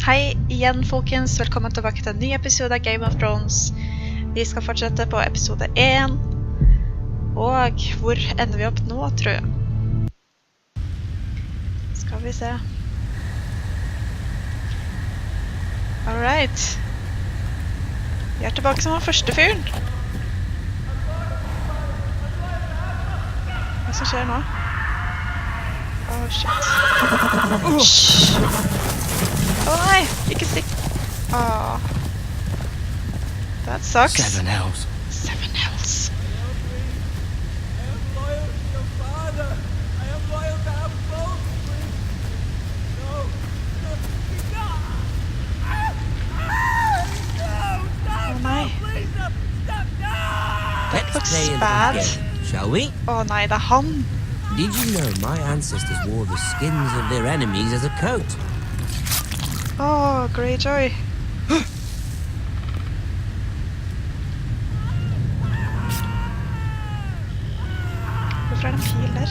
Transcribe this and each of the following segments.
Hei igjen folkens, velkommen tilbake til en ny episode av Game of Thrones. Vi skal fortsette på episode 1. Og hvor ender vi opp nå, tror jeg? Skal vi se. Alright. Vi er tilbake som den første fyren. Hva som skjer nå? Oh shit. Shhh. Åh nei, ikke stikk. Åh. That sucks. 7 hells. 7 hells. Åh nei. That looks bad. Shall we? Åh nei, det er han. Did you know my ancestors wore the skins of their enemies as a coat? Åh, Greyjoy. Hvorfor er det en pil der?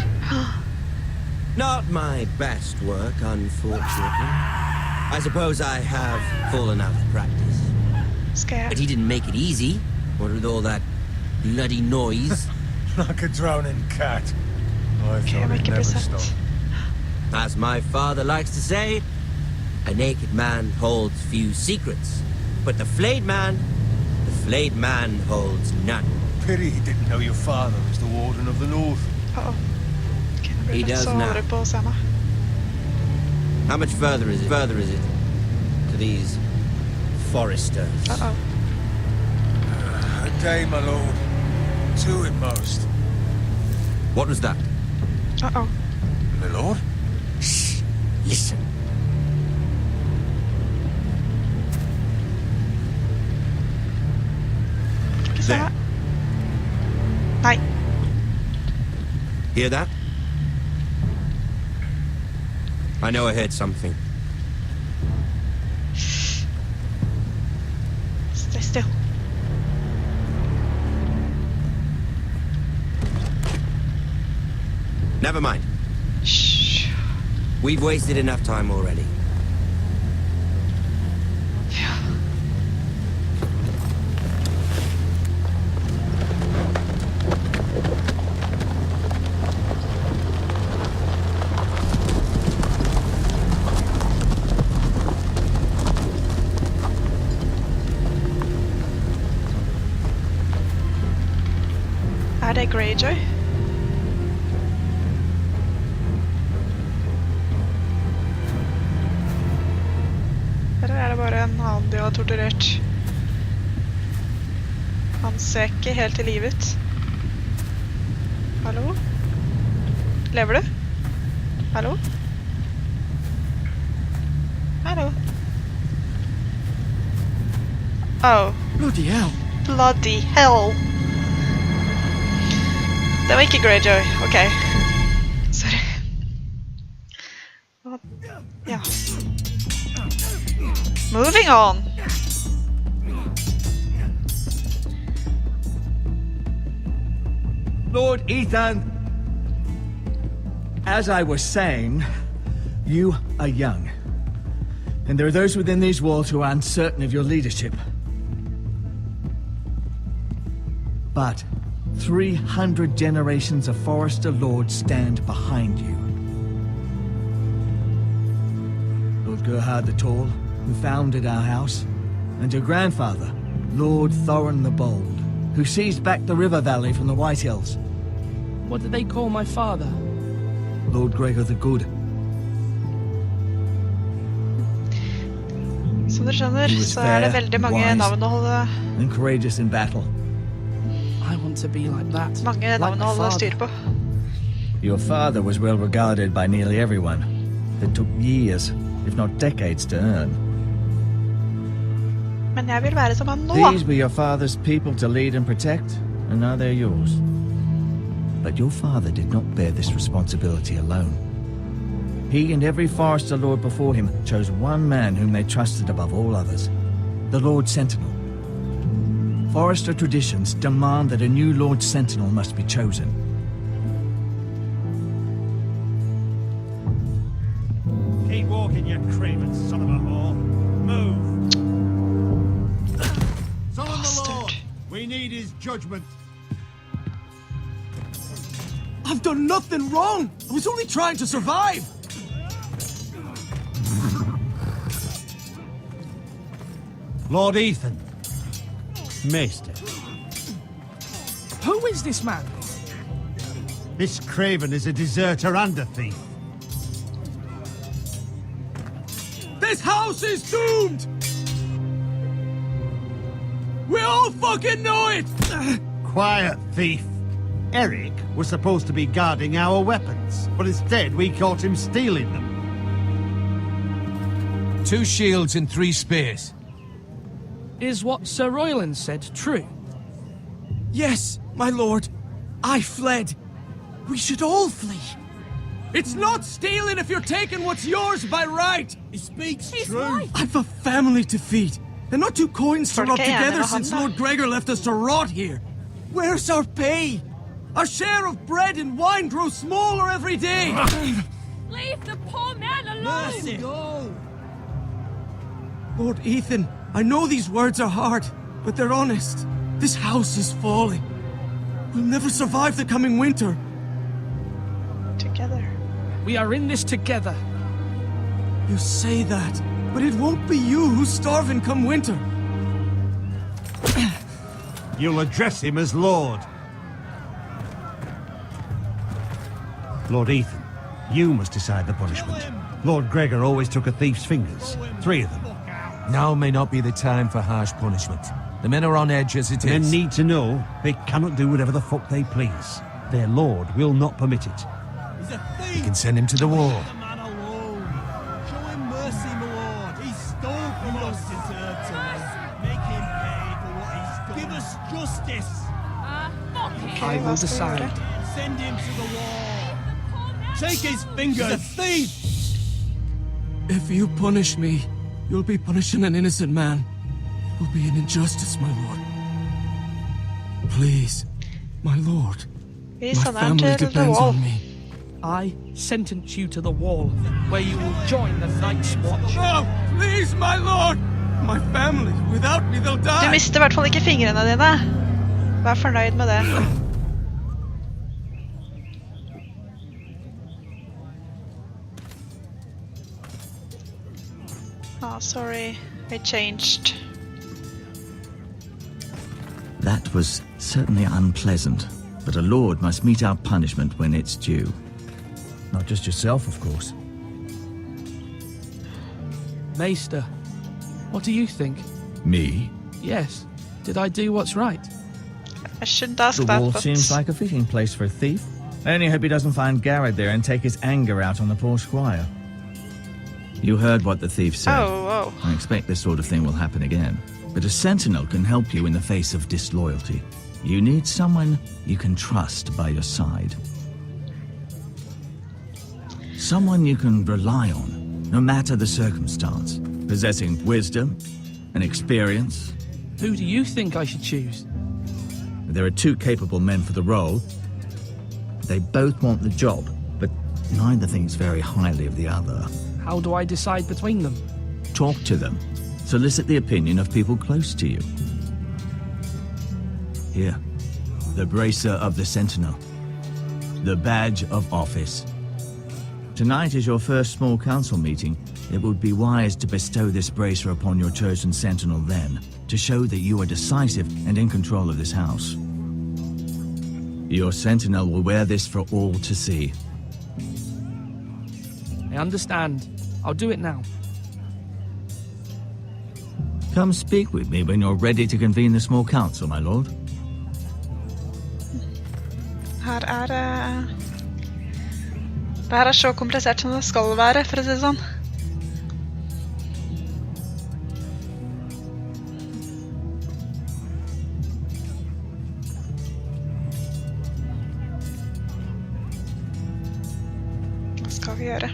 Not my best work, unfortunately. I suppose I have fallen out of practice. Skal jeg... But he didn't make it easy. What with all that bloody noise? Like a drowning cat. I Okay, thought make he'd it never present. stop. As my father likes to say, a naked man holds few secrets, but the flayed man holds none. Pity he didn't know your father was the Warden of the North. Uh-oh. Okay, nå He blir det does så now. håret på scenen. How much further is it to these foresters? Uh-oh. A day, my lord. 2 at most. What was that? Uh-oh. My lord? Shh! Listen. Ikke se meg. Nei. Hear that? I know I heard something. Stay still. Never mind. Shh. We've wasted enough time already. Ja. Er det Greyjoy? Eller er det bare en annen de har torturert? Han ser ikke helt i livet ut. Hallo? Lever du? Hallo? Hallo? Oh. Bloody hell. Bloody hell. Det var ikke Greyjoy. Ok. Sorry. Ja. Moving on. Lord Ethan, as I was saying, you are young. And there are those within these walls who are uncertain of your leadership. But 300 generations of Forester Lords stand behind you. Lord Gerhard the Tall, who founded our house, and your grandfather, Lord Thorin the Bold, who seized back the river valley from the White Hills. What did they call my father? Lord Gregor the Good. Som dere skjønner, He was så er det fair, veldig mange wise, navn å holde, and courageous in battle. I want to be like that. mange like navn my å holde father. styr på. Your father was well regarded by nearly everyone. It took years, if not decades, to earn. Men jeg vil være som han nå. These were your father's people to lead and protect, and now they're yours. But your father did not bear this responsibility alone. He and every Forester Lord before him chose one man whom they trusted above all others, the Lord Sentinel. Forester traditions demand that a new Lord Sentinel must be chosen. Keep walking, you craven son of a whore. his judgment. I've done nothing wrong! I was only trying to survive! Lord Ethan. Maester. Who is this man? This craven is a deserter and a thief. This house is doomed! We all fucking know it! Quiet, thief. Eric was supposed to be guarding our weapons, but instead we caught him stealing them. 2 shields and 3 spears. Is what Sir Royland said true? Yes, my lord. I fled. We should all flee. It's not stealing if you're taking what's yours by right. He speaks true. I've a family to feed, and not 2 coins to rub together since Hanna. Lord Gregor left us to rot here. Where's our pay? Our share of bread and wine grows smaller every day. Leave the poor man alone! Go! Lord Ethan, I know these words are hard, but they're honest. This house is falling. We'll never survive the coming winter. Together. We are in this together. You say that, but it won't be you who's starving come winter. You'll address him as Lord. Lord Ethan, you must decide the punishment. Lord Gregor always took a thief's fingers. 3 of them. Now may not be the time for harsh punishment. The men are on edge as it is. Men need to know they cannot do whatever the fuck they please. Their lord will not permit it. He's a You thief! can send him to the wall. The man alone. Show him mercy, my lord. He stole from us. Deserves it. Make him pay for what he's done. Give us justice. Fuck him! I will vad ska vi decide. göra? Send him to the wall. The poor man Take his alone. fingers. He's a thief! If you punish me, you'll be punishing an innocent man. It will be an injustice, my lord. Please, my lord. Vis My han family till the depends wall. on me. I sentence you to the wall, where you will join the Night's Watch. No! Please, my lord! My family, without me, they'll Du die! mister I hvert fall ikke fingrene dine. Vær fornøyd med det. Oh, sorry. I changed. That was certainly unpleasant, but a lord must meet our punishment when it's due. Not just yourself, of course. Maester, what do you think? Me? Yes. Did I do what's right? I shouldn't ask The that, wall but... seems like a fitting place for a thief. I only hope he doesn't find Garrett there and take his anger out on the poor squire. You heard what the thief said. Oh, I expect this sort of thing will happen again. But a sentinel can help you in the face of disloyalty. You need someone you can trust by your side. Someone you can rely on, no matter the circumstance. Possessing wisdom and experience. Who do you think I should choose? There are 2 capable men for the role. They both want the job, but neither thinks very highly of the other. How do I decide between them? Talk to them. Solicit the opinion of people close to you. Here, the bracer of the Sentinel. The badge of office. Tonight is your first small council meeting. It would be wise to bestow this bracer upon your chosen Sentinel then, to show that you are decisive and in control of this house. Your Sentinel will wear this for all to see. I understand. I'll do it now. Come speak with me when you're ready to convene the small council, my lord. her det her så komplisert som det skal være, for å si det sånn. Hva skal vi gjøre?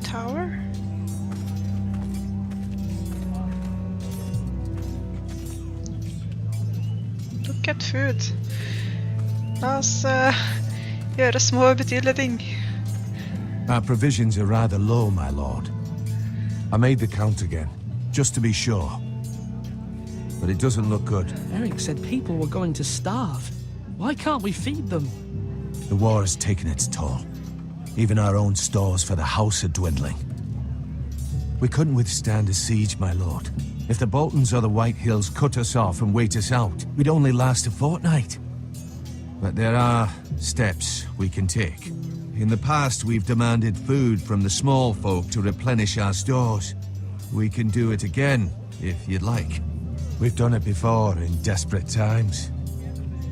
Tower? Look at food. La oss gjøre små og betydelige ting. Our provisions are rather low, my lord. I made the count again, just to be sure. But it doesn't look good. Eric said people were going to starve. Why can't we feed them? The war has taken its toll. Even our own stores for the house are dwindling. We couldn't withstand a siege, my lord. If the Boltons or the White Hills cut us off and wait us out, we'd only last a fortnight. But there are steps we can take. In the past, we've demanded food from the small folk to replenish our stores. We can do it again, if you'd like. We've done it before in desperate times.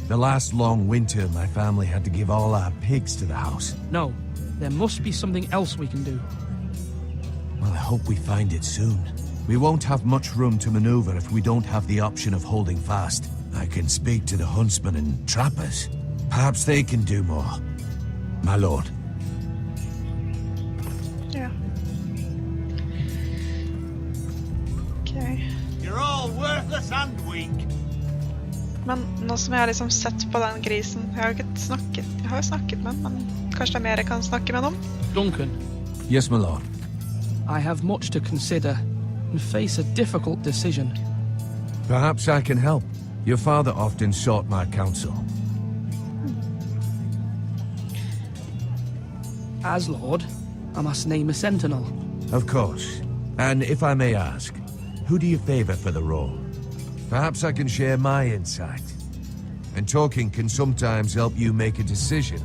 The last long winter, my family had to give all our pigs to the house. No, there must be something else we can do. Well, I hope we find it soon. We won't have much room to maneuver if we don't have the option of holding fast. I can speak to the huntsmen and trappers. Perhaps they can do more. My lord. Ja. Ok. You're all worthless and weak. Men nå som jeg har liksom sett på den grisen, jeg har jo ikke snakket, jeg har jo snakket med den, men kanskje det er mer jeg kan snakke med om? Duncan, Yes, my lord. I have much to consider and face a difficult decision. Perhaps I can help. Your father often sought my counsel. As Lord, I must name a sentinel. Of course. And if I may ask, who do you favor for the role? Perhaps I can share my insight. And talking can sometimes help you make a decision.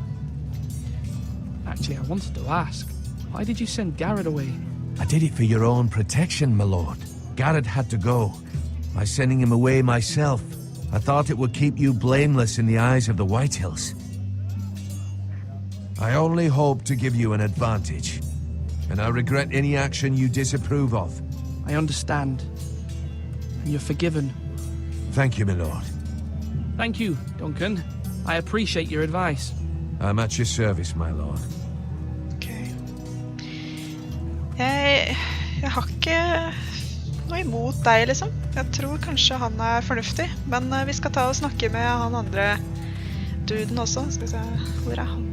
Actually, I wanted to ask, why did you send Garrett away? I did it for your own protection, my lord. Garrett had to go. By sending him away myself, I thought it would keep you blameless in the eyes of the White Hills. I only hope to give you an advantage, and I regret any action you disapprove of. I understand. And you're forgiven. Thank you, my lord. Thank you, Duncan. I appreciate your advice. I'm at your service, my lord. Ok. Jeg har ikke noe imot deg, liksom. Jeg tror kanskje han er fornuftig, men vi skal ta og snakke med han andre duden også. Skal vi se, hvor er han?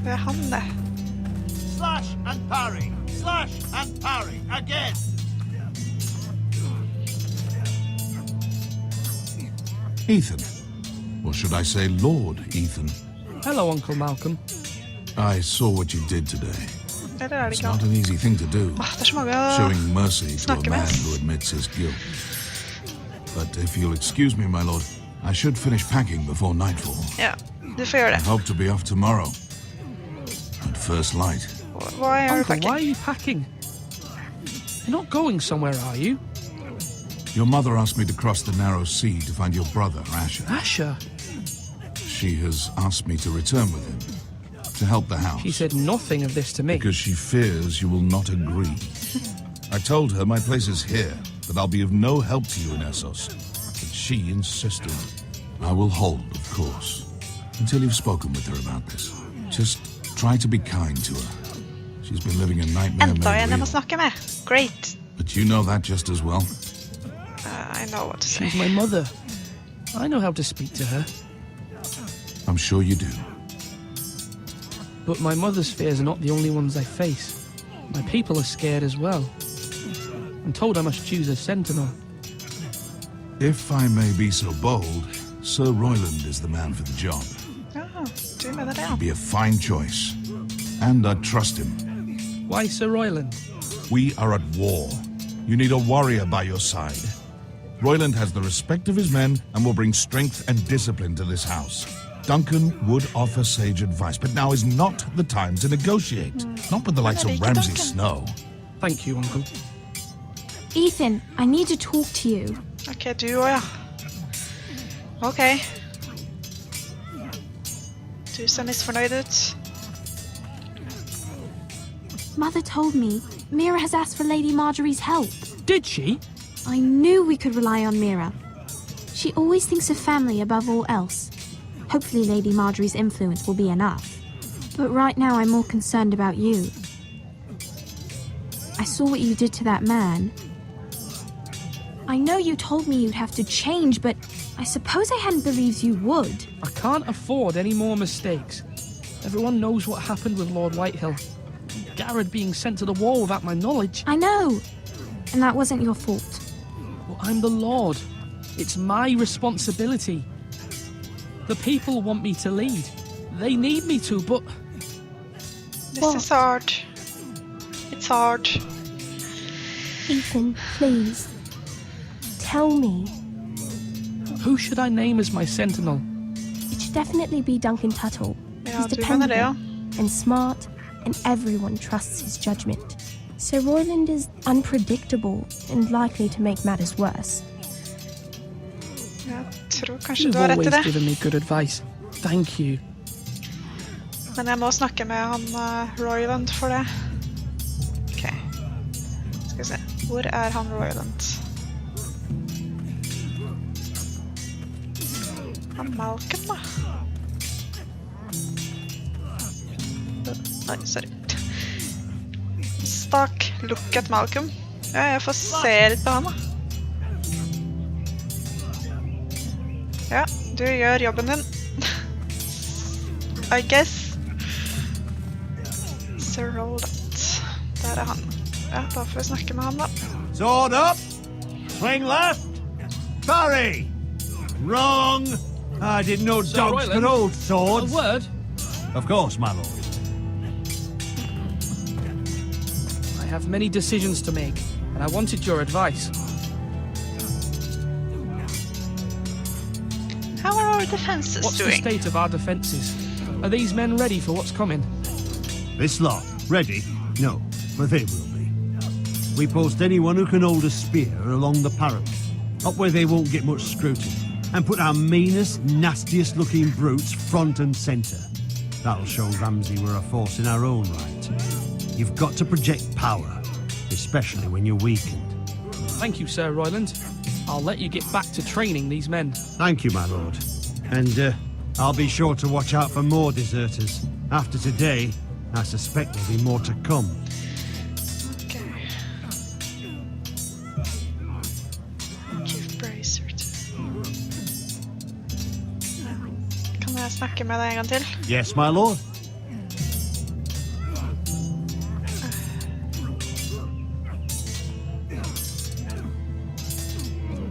Hvor er han det? Slash and parry. Slash and parry. Again. Ethan. Or should I say Lord Ethan? Hello, Uncle Malcolm. I saw what you did today. Eller er det It's ikke not han? an easy thing to do, Det er så mange å showing mercy to a snakke man med. who admits his guilt. But if you'll excuse me, my lord, I should finish packing before nightfall. Ja, du får gjøre I det. hope to be off tomorrow. At first light. Hva er du Uncle, why packing? are you packing? You're not going somewhere, are you? Your mother asked me to cross the narrow sea to find your brother, Asher. Asher? She has asked me to return with him, to help the house. She said nothing of this to me. Because she fears you will not agree. I told her my place is here, that I'll be of no help to you in Essos. But she insisted. I will hold, of course, until you've spoken with her about this. Just try to be kind to her. She's been living a nightmare Enda made en jeg må real. snakke med. Great. But you know that just as well. I know what to say. She's my mother. I know how to speak to her. I'm sure you do. But my mother's fears are not the only ones I face. My people are scared as well. I'm told I must choose a sentinel. If I may be so bold, Sir Royland is the man for the job. Ja, du mener det, ja. He'd be a fine choice. And I trust him. Why Sir Royland? We are at war. You need a warrior by your side. Royland has the respect of his men and will bring strength and discipline to this house. Duncan would offer sage advice, but now is not the time to negotiate. Not with the likes of Ramsay Duncan. Snow. Thank you, Uncle. Ethan, I need to talk to you. Ok, du også, ja. Ok. Du ser misfornøyd ut. Mother told me Mira has asked for Lady Marjorie's help. Did she? I knew we could rely on Mira. She always thinks of family above all else. Hopefully Lady Marjorie's influence will be enough. But right now I'm more concerned about you. I saw what you did to that man. I know you told me you'd have to change, but I suppose I hadn't believed you would. I can't afford any more mistakes. Everyone knows what happened with Lord Whitehill. Garrett being sent to the war without my knowledge. I know. And that wasn't your fault. Well, I'm the Lord. It's my responsibility. The people want me to lead. They need me to, but... This is hard. It's hard. Ethan, please. Tell me. Who should I name as my sentinel? It should definitely be Duncan Tuttle. Ja, He's du mener det, ja. dependable and smart, and everyone trusts his judgment. Sir Royland is unpredictable and likely to make matters worse. Jeg tror kanskje You've du har rett i always det. given me good advice. Thank you. Men jeg må snakke med han Royland for det. Ok. Skal vi se. Hvor er han Royland? Han Malcolm, da. Nei, sorry. Stakk. Look at Malcolm. Ja, jeg får se litt på han, da. Ja, du gjør jobben din. I guess. Sir Roland. Der er han. Ja, da får vi snakke med han, da. Sword up! Swing left! Parry! Wrong! I didn't know Sir dogs Royland, could hold A swords. word? Of course, my lord. I have many decisions to make, and I wanted your advice. How are our defenses What's the doing? state of our defences? Are these men ready for what's coming? This lot, ready? No, but they will be. We post anyone who can hold a spear along the parapet, up where they won't get much scrutiny, and put our meanest, nastiest looking brutes front and centre. That'll show Ramsay we're a force in our own right. You've got to project power, especially when you're weakened. Thank you, Sir Royland. I'll let you get back to training these men. Thank you, my lord. And I'll be sure to watch out for more deserters. After today, I suspect there'll be more to come. Okay. Give bracer to... Kan jeg snakke med deg en gang til? Yes, my lord.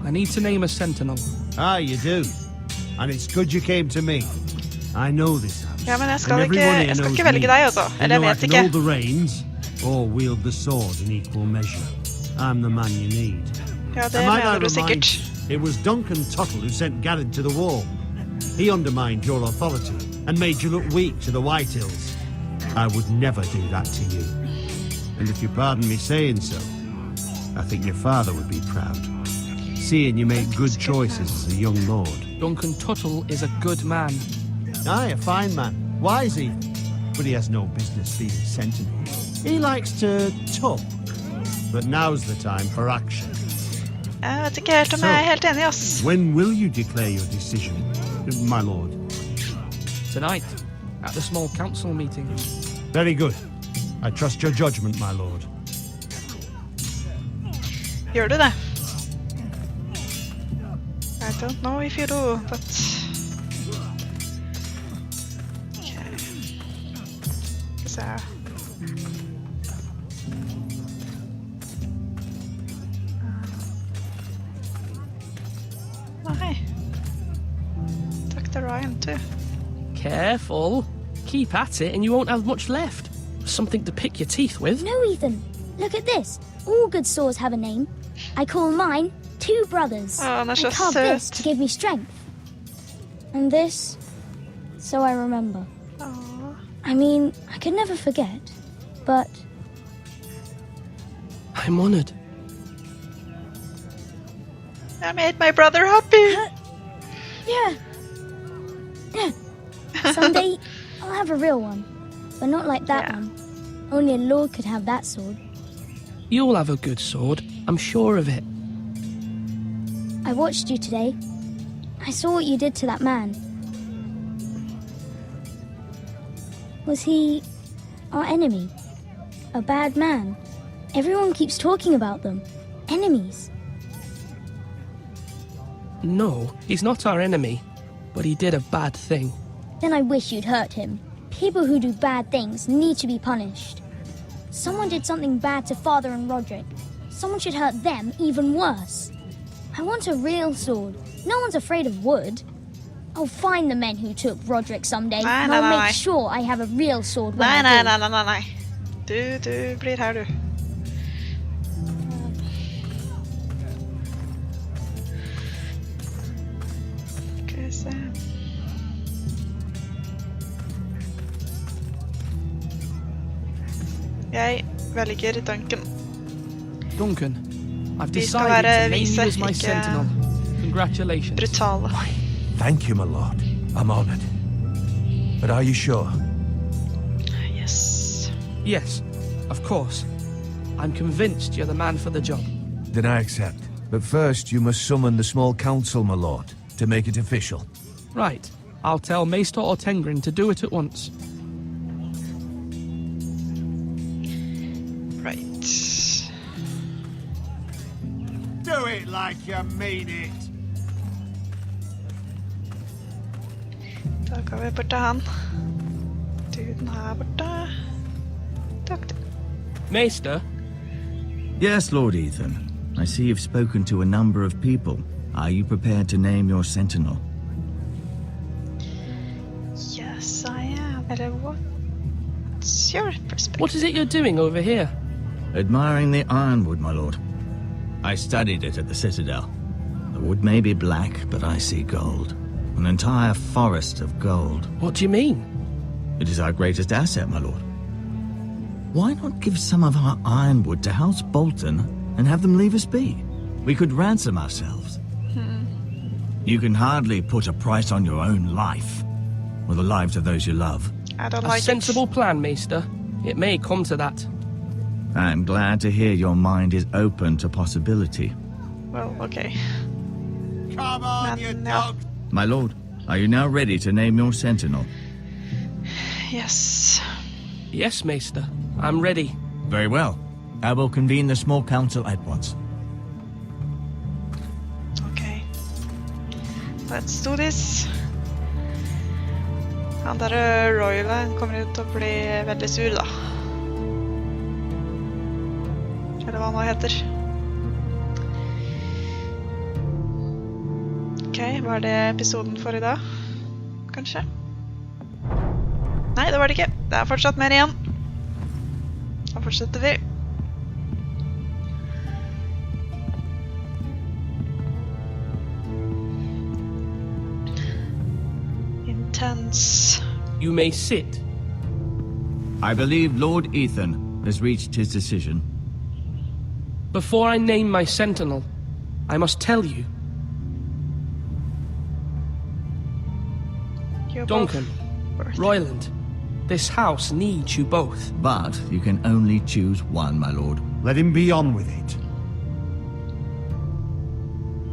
I need to name a sentinel. Ah, you do. And it's good you came to me. I know this house. Ja, men jeg and skal everyone here ikke knows velge me. deg også. I Eller know jeg I vet can hold ikke. the reins or wield the sword in equal measure. I'm the man you need. Ja, det And might I mener du remind sikkert. you, it was Duncan Tuttle who sent Garrett to the wall. He undermined your authority and made you look weak to the Whitehills. I would never do that to you. And if you pardon me saying so, I think your father would be proud, seeing you make good choices as a young lord. Duncan Tuttle is a good man. Aye, a fine man. Wise even. But he has no business being sentinel. He likes to talk. But now's the time for action. Jeg vet ikke helt om jeg er helt enig, ass. When will you declare your decision, my lord? Tonight, at the small council meeting. Very good. I trust your judgment, my lord. Gjør du det? I don't know if you do, but... Okay. Skal vi se. Nei. Dr. Ryan too. Careful. Keep at it and you won't have much left. Something to pick your teeth with. No, Ethan. Look at this. All good swords have a name. I call mine Two Brothers. Oh, that's I just carved this to sad. give me strength. And this, so I remember. Aww. I mean, I could never forget, but... I'm honored. I made my brother happy. Yeah. Yeah. Someday, I'll have a real one. But not like that Yeah. one. Only a lord could have that sword. You'll have a good sword. I'm sure of it. I watched you today. I saw what you did to that man. Was he our enemy? A bad man? Everyone keeps talking about them. Enemies. No, he's not our enemy, but he did a bad thing. Then I wish you'd hurt him. People who do bad things need to be punished. Someone did something bad to Father and Roderick. Someone should hurt them even worse. I want a real sword. No one's afraid of wood. I'll find the men who took Roderick someday, and I'll make sure I have a real sword when I do. Nei. Du blir her, du. Skal vi se. Jeg velger Duncan. Duncan, I've Vi skal decided være to name vise, you as my ikke sentinel. Congratulations. brutale. Thank you, my lord. I'm honored. But are you sure? Yes. Yes, of course. I'm convinced you're the man for the job. Then I accept. But first, you must summon the small council, my lord, to make it official. Right. I'll tell Maester Ortengrin to do it at once. Right. Do it like you mean it. Da går vi bort til han. Duden her borte. Takk til. Maester, Yes, Lord Ethan. I see you've spoken to a number of people. Are you prepared to name your sentinel? Yes, I am. Eller what's your perspective? what is it you're doing over here? Admiring the ironwood, my lord. I studied it at the Citadel. The wood may be black, but I see gold. An entire forest of gold. What do you mean? It is our greatest asset, my lord. Why not give some of our ironwood to House Bolton and have them leave us be? We could ransom ourselves. You can hardly put a price on your own life, or the lives of those you love. I don't A like sensible plan, Maester. It may come to that. I'm glad to hear your mind is open to possibility. it. Well, okay. Come on, you dog. My lord, are you now ready to name your sentinel? Yes. Yes, Maester. I'm ready. Very well. I will convene the small council at once. Okay. Let's do this. Han der Royle kommer ut til å bli veldig sur, da. Eller hva han nå heter. Ok, var det episoden for i dag? Kanskje? Nei, det var det ikke. Det er fortsatt mer igjen. Da fortsetter vi. Intense. You may sit. I believe Lord Ethan has reached his decision. Before I name my sentinel, I must tell you. You're Duncan, both worth it. Royland, this house needs you both. But you can only choose one, my lord. Let him be on with it.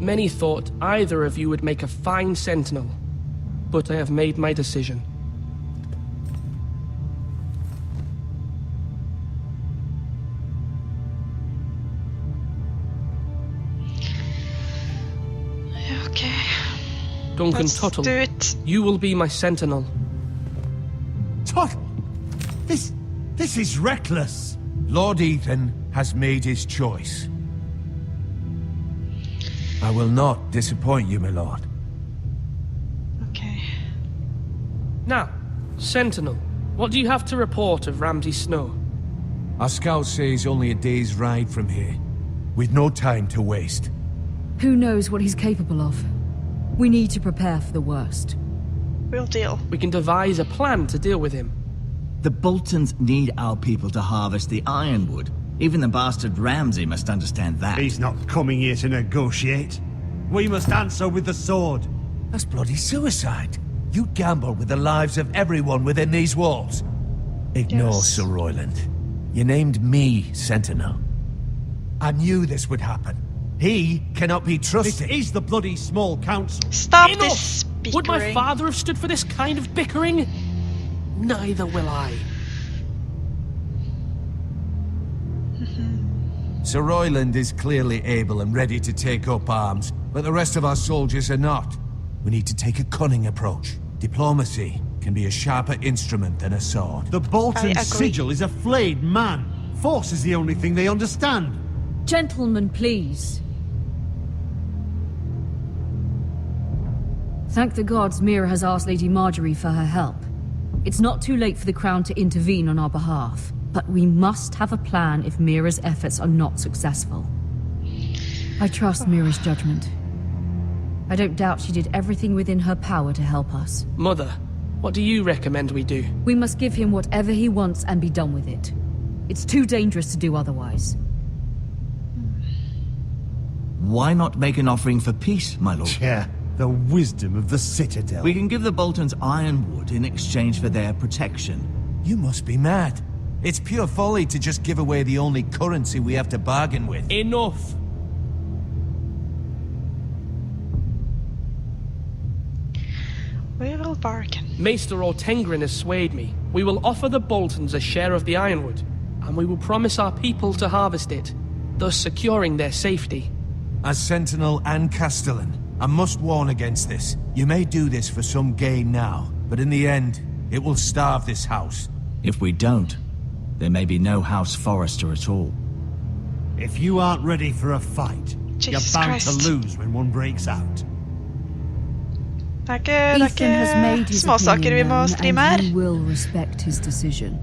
Many thought either of you would make a fine sentinel, but I have made my decision. Okay. Duncan Let's Tuttle, do it. you will be my sentinel. Tuttle! This is reckless. Lord Ethan has made his choice. I will not disappoint you, my lord. Okay. Now, sentinel, what do you have to report of Ramsay Snow? Our scout says only a day's ride from here, with no time to waste. Who knows what he's capable of? We need to prepare for the worst. We'll deal. We can devise a plan to deal with him. The Boltons need our people to harvest the ironwood. Even the bastard Ramsay must understand that. He's not coming here to negotiate. We must answer with the sword. That's bloody suicide. You gamble with the lives of everyone within these walls. Ignore Yes. Sir Royland. You named me Sentinel. I knew this would happen. He cannot be This trusted. is the bloody small council. Stop Enough! this bickering. Would my father have stood for this kind of bickering? Neither will I. Sir Royland is clearly able and ready to take up arms, but the rest of our soldiers are not. We need to take a cunning approach. Diplomacy can be a sharper instrument than a sword. The Bolton sigil is a flayed man. Force is the only thing they understand. Gentlemen, please. Thank the gods Mira has asked Lady Marjorie for her help. It's not too late for the Crown to intervene on our behalf, but we must have a plan if Mira's efforts are not successful. I trust Mira's judgment. I don't doubt she did everything within her power to help us. Mother, what do you recommend we do? We must give him whatever he wants and be done with it. It's too dangerous to do otherwise. Why not make an offering for peace, my lord? Yeah, the wisdom of the Citadel. We can give the Boltons ironwood in exchange for their protection. You must be mad. It's pure folly to just give away the only currency we have to bargain with. Enough! We will bargain. Maester Ortengrin has swayed me. We will offer the Boltons a share of the ironwood, and we will promise our people to harvest it, thus securing their safety. As Sentinel and Castellan, I must warn against this. You may do this for some gain now, but in the end, it will starve this house. If we don't, there may be no House Forrester at all. If you aren't ready for a fight, Jesus you're bound Christ. to lose when one breaks out. Det er ikke småsaker vi må stri med her. He will respect his decision.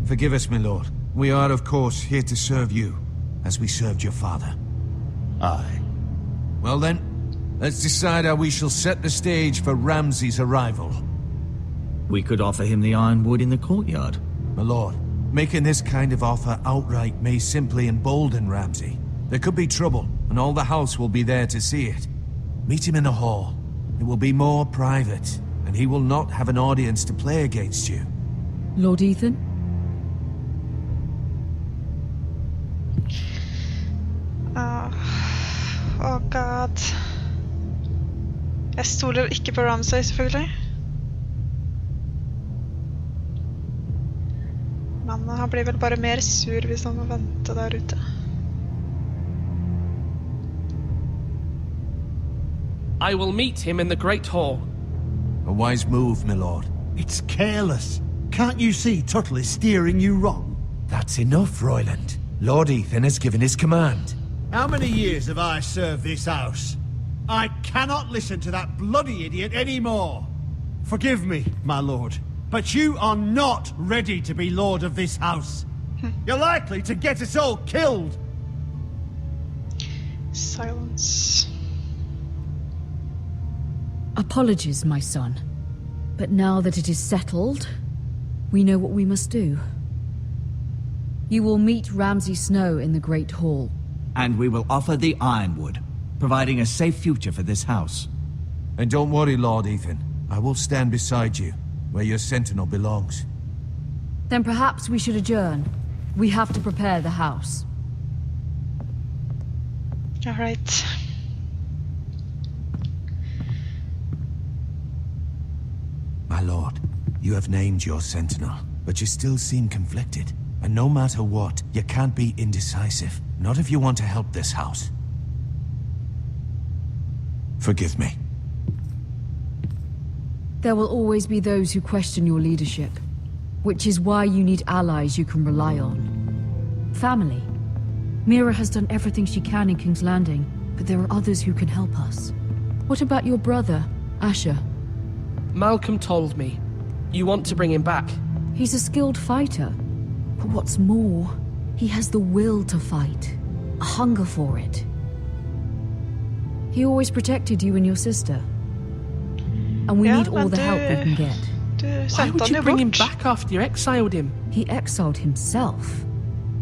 Forgive us, my lord. We are, of course, here to serve you, as we served your father. Aye. Well then, let's decide how we shall set the stage for Ramsay's arrival. We could offer him the ironwood in the courtyard. My lord, making this kind of offer outright may simply embolden Ramsay. There could be trouble, and all the house will be there to see it. Meet him in the hall. It will be more private, and he will not have an audience to play against you. Lord Ethan? Oh god. Jeg stoler ikke på Ramsay, selvfølgelig. Men han blir vel bare mer sur hvis han må vente der ute. I will meet him in the Great Hall. A wise move, my lord. It's careless. Can't you see Tuttle is steering you wrong? That's enough, Royland. Lord Ethan has given his command. How many years have I served this house? I cannot listen to that bloody idiot anymore. Forgive me, my lord, but you are not ready to be lord of this house. You're likely to get us all killed. Silence. Apologies, my son. But now that it is settled, we know what we must do. You will meet Ramsay Snow in the Great Hall. And we will offer the ironwood, providing a safe future for this house. And don't worry, Lord Ethan. I will stand beside you, where your sentinel belongs. Then perhaps we should adjourn. We have to prepare the house. All right. My lord, you have named your sentinel, but you still seem conflicted. And no matter what, you can't be indecisive. Not if you want to help this house. Forgive me. There will always be those who question your leadership, which is why you need allies you can rely on. Family. Mira has done everything she can in King's Landing, but there are others who can help us. What about your brother, Asher? Malcolm told me. You want to bring him back? He's a skilled fighter. But what's more, he has the will to fight. A hunger for it. He always protected you and your sister. And we need all the help we can get. Why would you bring him back after you exiled him? He exiled himself.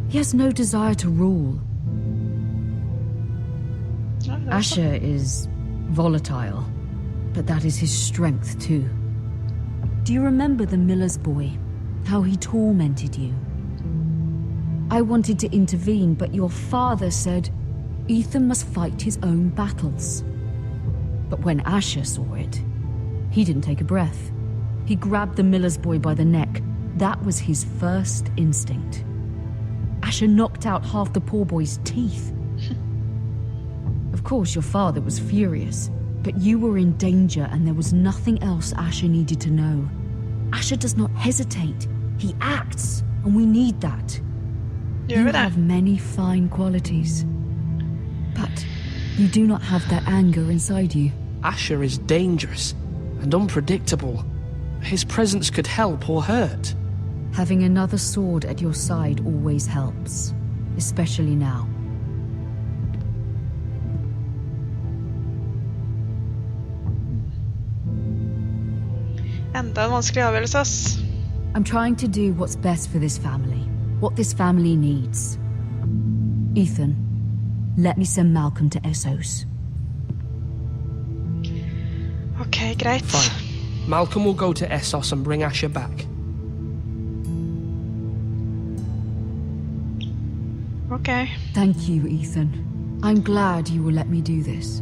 He has no desire to rule. Asher is volatile, but that is his strength too. Do you remember the miller's boy? How he tormented you? I wanted to intervene, but your father said Ethan must fight his own battles. But when Asher saw it, he didn't take a breath. He grabbed the miller's boy by the neck That was his first instinct. Asher knocked out half the poor boy's teeth. Of course, your father was furious, but you were in danger and there was nothing else Asher needed to know. Asher does not hesitate. He acts, and we need that. You have many fine qualities, but you do not have that anger inside you. Asher is dangerous and unpredictable. His presence could help or hurt. Having another sword at your side always helps, especially now. Enda en vanskelig avgjørelse, ass. I'm trying to do what's best for this family, what this family needs. Ethan, let me send Malcolm to Essos. Okay, greit. Fine. Malcolm will go to Essos and bring Asher back. Okay. Thank you, Ethan. I'm glad you will let me do this.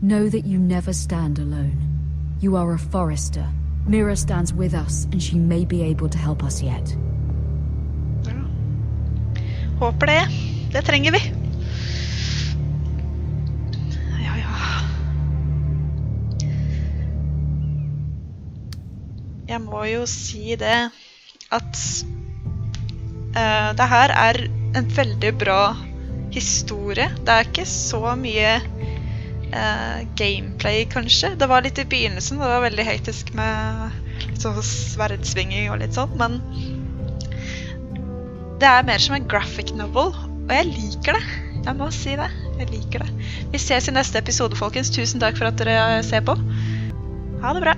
Know that you never stand alone. You are a forester. Mira stands with us, and she may be able to help us yet. Ja. Håper det. Det trenger vi. Ja, ja. Jeg må jo si det at det her en veldig bra historie. Det ikke så mye gameplay, kanskje. Det var litt I begynnelsen, det var veldig hektisk med litt sånn sverdsvinging og litt sånn, men det mer som en graphic novel, og jeg liker det. Jeg må si det. Jeg liker det. Vi ses I neste episode, folkens. Tusen takk for at dere ser på. Ha det bra.